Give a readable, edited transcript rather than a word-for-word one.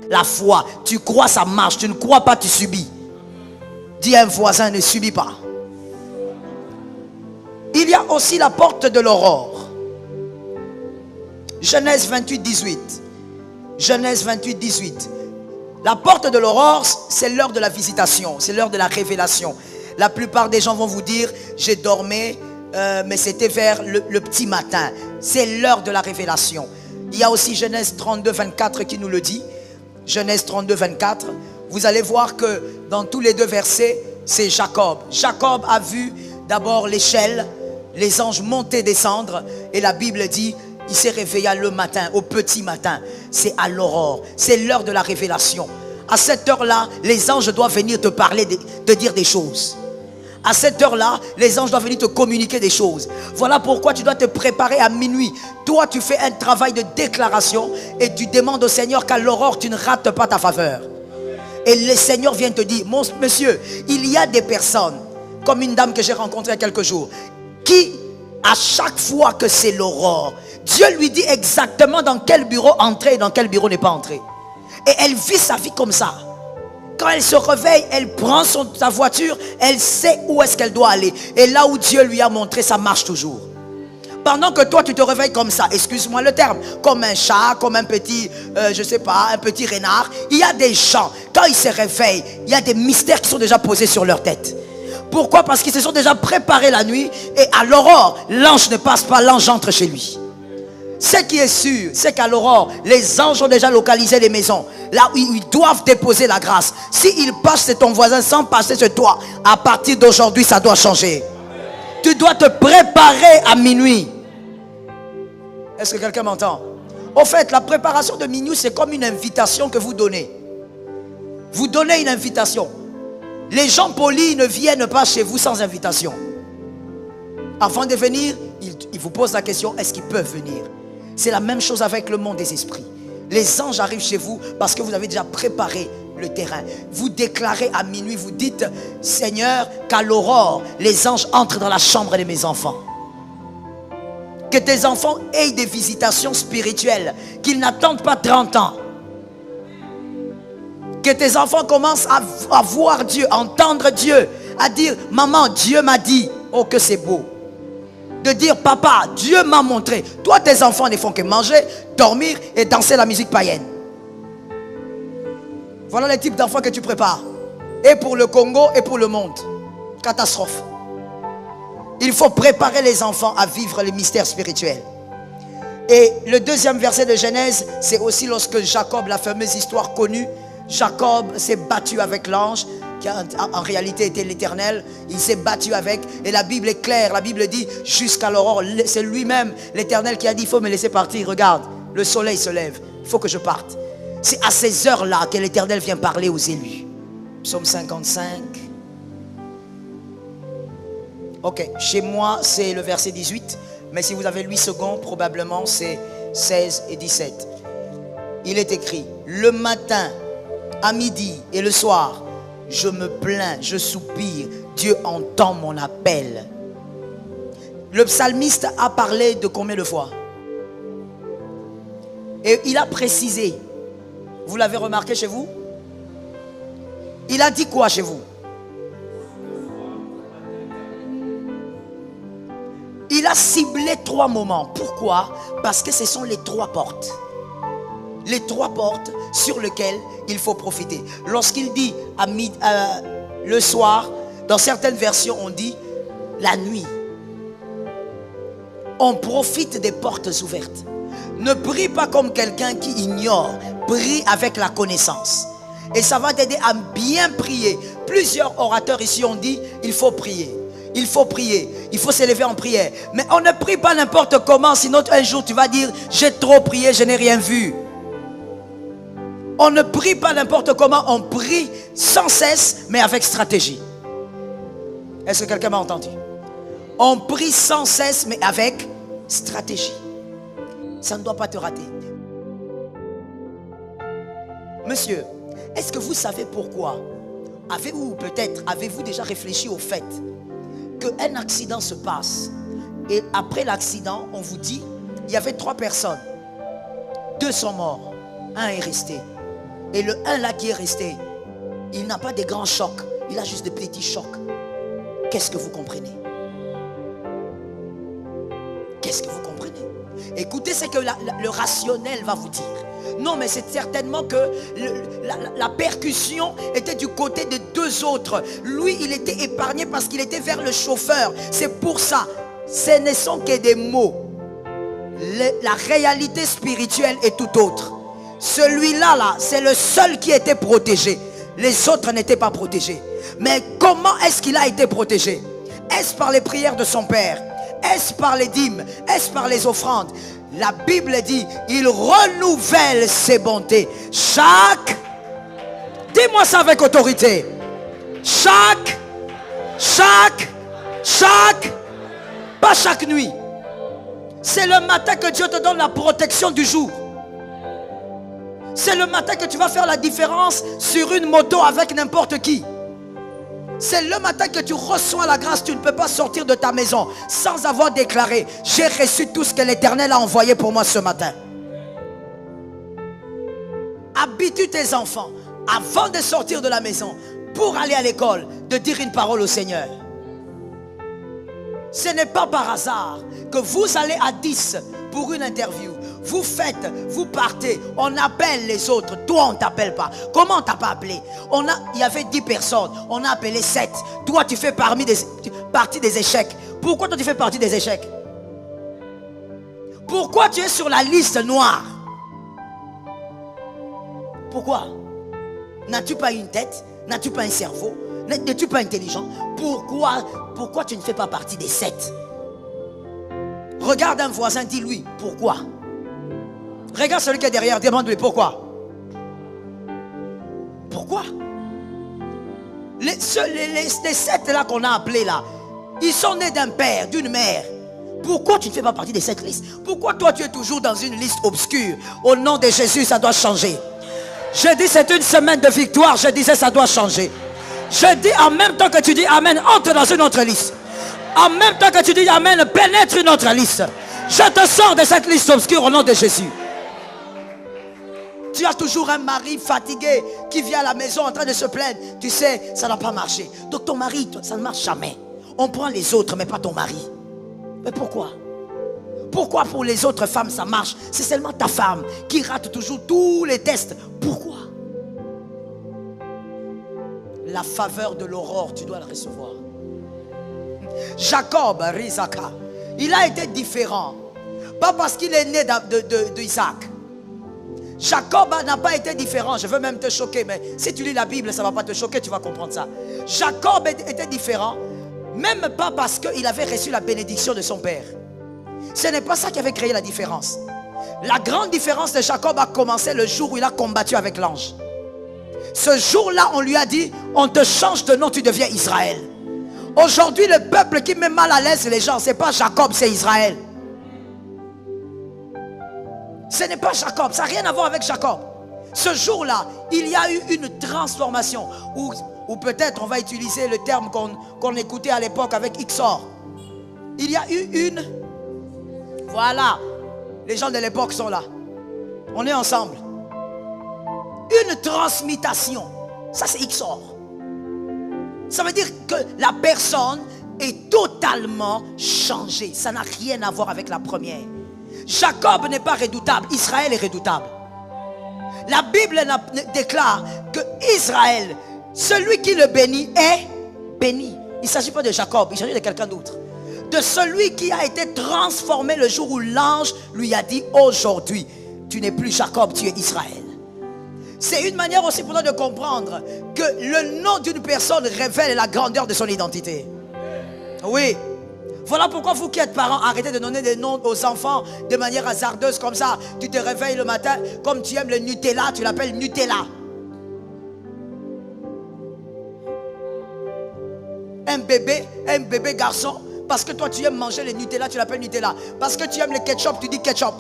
La foi, tu crois, ça marche. Tu ne crois pas, tu subis. Dis à un voisin, ne subis pas. Il y a aussi la porte de l'aurore. Genèse 28, 18. Genèse 28, 18. La porte de l'aurore, c'est l'heure de la visitation. C'est l'heure de la révélation. La plupart des gens vont vous dire, j'ai dormi, mais c'était vers le petit matin. C'est l'heure de la révélation. Il y a aussi Genèse 32, 24 qui nous le dit. Genèse 32, 24. Vous allez voir que dans tous les deux versets, c'est Jacob. Jacob a vu d'abord l'échelle, les anges monter, descendre. Et la Bible dit, il s'est réveillé le matin, au petit matin. C'est à l'aurore. C'est l'heure de la révélation. À cette heure-là, les anges doivent venir te parler, te dire des choses. À cette heure-là, les anges doivent venir te communiquer des choses. Voilà pourquoi tu dois te préparer à minuit. Toi, tu fais un travail de déclaration et tu demandes au Seigneur qu'à l'aurore, tu ne rates pas ta faveur. Et le Seigneur vient te dire, monsieur, il y a des personnes, comme une dame que j'ai rencontrée il y a quelques jours, qui, à chaque fois que c'est l'aurore, Dieu lui dit exactement dans quel bureau entrer et dans quel bureau n'est pas entré. Et elle vit sa vie comme ça. Quand elle se réveille, elle prend sa voiture, elle sait où est-ce qu'elle doit aller. Et là où Dieu lui a montré, ça marche toujours. Pendant que toi, tu te réveilles comme ça, excuse-moi le terme, comme un chat, comme un petit, je sais pas, un petit renard. Il y a des gens, quand ils se réveillent, il y a des mystères qui sont déjà posés sur leur tête. Pourquoi? Parce qu'ils se sont déjà préparés la nuit. Et à l'aurore, l'ange ne passe pas, l'ange entre chez lui. Ce qui est sûr, c'est qu'à l'aurore, les anges ont déjà localisé les maisons. Là où ils doivent déposer la grâce. S'ils passent chez ton voisin sans passer chez toi, à partir d'aujourd'hui, ça doit changer. Tu dois te préparer à minuit. Est-ce que quelqu'un m'entend? Au fait, la préparation de minuit, c'est comme une invitation que vous donnez. Vous donnez une invitation. Les gens polis ne viennent pas chez vous sans invitation. Avant de venir, ils vous posent la question, est-ce qu'ils peuvent venir? C'est la même chose avec le monde des esprits. Les anges arrivent chez vous parce que vous avez déjà préparé le terrain. Vous déclarez à minuit, vous dites, Seigneur, qu'à l'aurore, les anges entrent dans la chambre de mes enfants. Que tes enfants aient des visitations spirituelles, qu'ils n'attendent pas 30 ans. Que tes enfants commencent à voir Dieu, à entendre Dieu, à dire, maman, Dieu m'a dit, oh que c'est beau. De dire, papa, Dieu m'a montré. Toi, tes enfants ne font que manger, dormir et danser la musique païenne. Voilà les types d'enfants que tu prépares. Et pour le Congo et pour le monde. Catastrophe. Il faut préparer les enfants à vivre les mystères spirituels. Et le deuxième verset de Genèse, c'est aussi lorsque Jacob, la fameuse histoire connue, Jacob s'est battu avec l'ange, qui en réalité était l'Éternel. Il s'est battu avec, et la Bible est claire. La Bible dit jusqu'à l'aurore, c'est lui-même l'Éternel qui a dit, il faut me laisser partir. Regarde, le soleil se lève, il faut que je parte. C'est à ces heures-là que l'Éternel vient parler aux élus. Psaume 55. Ok, chez moi c'est le verset 18, mais si vous avez 8 secondes, probablement c'est 16 et 17. Il est écrit, le matin, à midi et le soir, je me plains, je soupire, Dieu entend mon appel. Le psalmiste a parlé de combien de fois? Et il a précisé. Vous l'avez remarqué chez vous? Il a dit quoi chez vous? Il a ciblé 3 moments. Pourquoi? Parce que ce sont les 3 portes. Les 3 portes sur lesquelles il faut profiter. Lorsqu'il dit le soir, dans certaines versions on dit la nuit. On profite des portes ouvertes. Ne prie pas comme quelqu'un qui ignore. Prie avec la connaissance. Et ça va t'aider à bien prier. Plusieurs orateurs ici ont dit, il faut prier. Il faut prier. Il faut s'élever en prière. Mais on ne prie pas n'importe comment. Sinon un jour tu vas dire, j'ai trop prié, je n'ai rien vu. On ne prie pas n'importe comment. On prie sans cesse, mais avec stratégie. Est-ce que quelqu'un m'a entendu? On prie sans cesse, mais avec stratégie. Ça ne doit pas te rater. Monsieur, est-ce que vous savez pourquoi? Avez-vous déjà réfléchi au fait qu'un accident se passe et après l'accident, on vous dit, il y avait 3 personnes. 2 sont morts, 1 est resté. Et le 1 là qui est resté, il n'a pas des grands chocs, il a juste des petits chocs. Qu'est-ce que vous comprenez? Qu'est-ce que vous comprenez? Écoutez ce que le rationnel va vous dire. Non, mais c'est certainement que la percussion était du côté des deux autres. Lui, il était épargné parce qu'il était vers le chauffeur. C'est pour ça, ce ne sont que des mots. La réalité spirituelle est tout autre. Celui-là, c'est le seul qui était protégé. Les autres n'étaient pas protégés. Mais comment est-ce qu'il a été protégé? Est-ce par les prières de son père? Est-ce par les dîmes? Est-ce par les offrandes? La Bible dit, il renouvelle ses bontés. Dis-moi ça avec autorité. Pas chaque nuit. C'est le matin que Dieu te donne la protection du jour. C'est le matin que tu vas faire la différence sur une moto avec n'importe qui. C'est le matin que tu reçois la grâce. Tu ne peux pas sortir de ta maison sans avoir déclaré: j'ai reçu tout ce que l'Éternel a envoyé pour moi ce matin. Habitue tes enfants avant de sortir de la maison pour aller à l'école de dire une parole au Seigneur. Ce n'est pas par hasard que vous allez à 10 pour une interview. Vous faites, vous partez, on appelle les autres. Toi, on ne t'appelle pas. Comment on ne t'a pas appelé? Il y avait 10 personnes, on a appelé 7. Toi, tu fais partie des échecs. Pourquoi toi, tu fais partie des échecs? Pourquoi tu es sur la liste noire? Pourquoi? N'as-tu pas une tête? N'as-tu pas un cerveau? N'es-tu pas intelligent? Pourquoi tu ne fais pas partie des 7? Regarde un voisin, dis-lui pourquoi. Regarde celui qui est derrière, demande-lui pourquoi. Pourquoi? Les 7 là qu'on a appelés là, ils sont nés d'un père, d'une mère. Pourquoi tu ne fais pas partie de cette liste? Pourquoi toi tu es toujours dans une liste obscure? Au nom de Jésus, ça doit changer. Je dis c'est une semaine de victoire, je disais ça doit changer. Je dis en même temps que tu dis Amen, entre dans une autre liste. En même temps que tu dis Amen, pénètre une autre liste. Je te sors de cette liste obscure au nom de Jésus. Tu as toujours un mari fatigué qui vient à la maison en train de se plaindre. Tu sais, ça n'a pas marché. Donc ton mari, ça ne marche jamais. On prend les autres, mais pas ton mari. Mais pourquoi? Pourquoi pour les autres femmes ça marche? C'est seulement ta femme qui rate toujours tous les tests. Pourquoi? La faveur de l'aurore, tu dois la recevoir. Jacob, Rizaka, il a été différent. Pas parce qu'il est né d'Isaac. Jacob n'a pas été différent. Je veux même te choquer, mais si tu lis la Bible, ça ne va pas te choquer, tu vas comprendre ça. Jacob était différent, même pas parce qu'il avait reçu la bénédiction de son père. Ce n'est pas ça qui avait créé la différence. La grande différence de Jacob a commencé le jour où il a combattu avec l'ange. Ce jour-là, on lui a dit, on te change de nom, tu deviens Israël. Aujourd'hui, le peuple qui met mal à l'aise les gens, ce n'est pas Jacob, c'est Israël. Ce n'est pas Jacob, ça n'a rien à voir avec Jacob. Ce jour-là, il y a eu une transformation. Ou peut-être on va utiliser le terme qu'on écoutait à l'époque avec XOR. Il y a eu une... Voilà, les gens de l'époque sont là. On est ensemble. Une transmutation. Ça c'est XOR. Ça veut dire que la personne est totalement changée. Ça n'a rien à voir avec la première. Jacob n'est pas redoutable, Israël est redoutable. La Bible déclare que Israël, celui qui le bénit est béni. Il ne s'agit pas de Jacob, il s'agit de quelqu'un d'autre. De celui qui a été transformé le jour où l'ange lui a dit: aujourd'hui, tu n'es plus Jacob, tu es Israël. C'est une manière aussi pour nous de comprendre que le nom d'une personne révèle la grandeur de son identité. Oui. Voilà pourquoi vous qui êtes parents, arrêtez de donner des noms aux enfants de manière hasardeuse comme ça. Tu te réveilles le matin, comme tu aimes le Nutella, tu l'appelles Nutella. Un bébé garçon, parce que toi tu aimes manger le Nutella, tu l'appelles Nutella. Parce que tu aimes le ketchup, tu dis ketchup.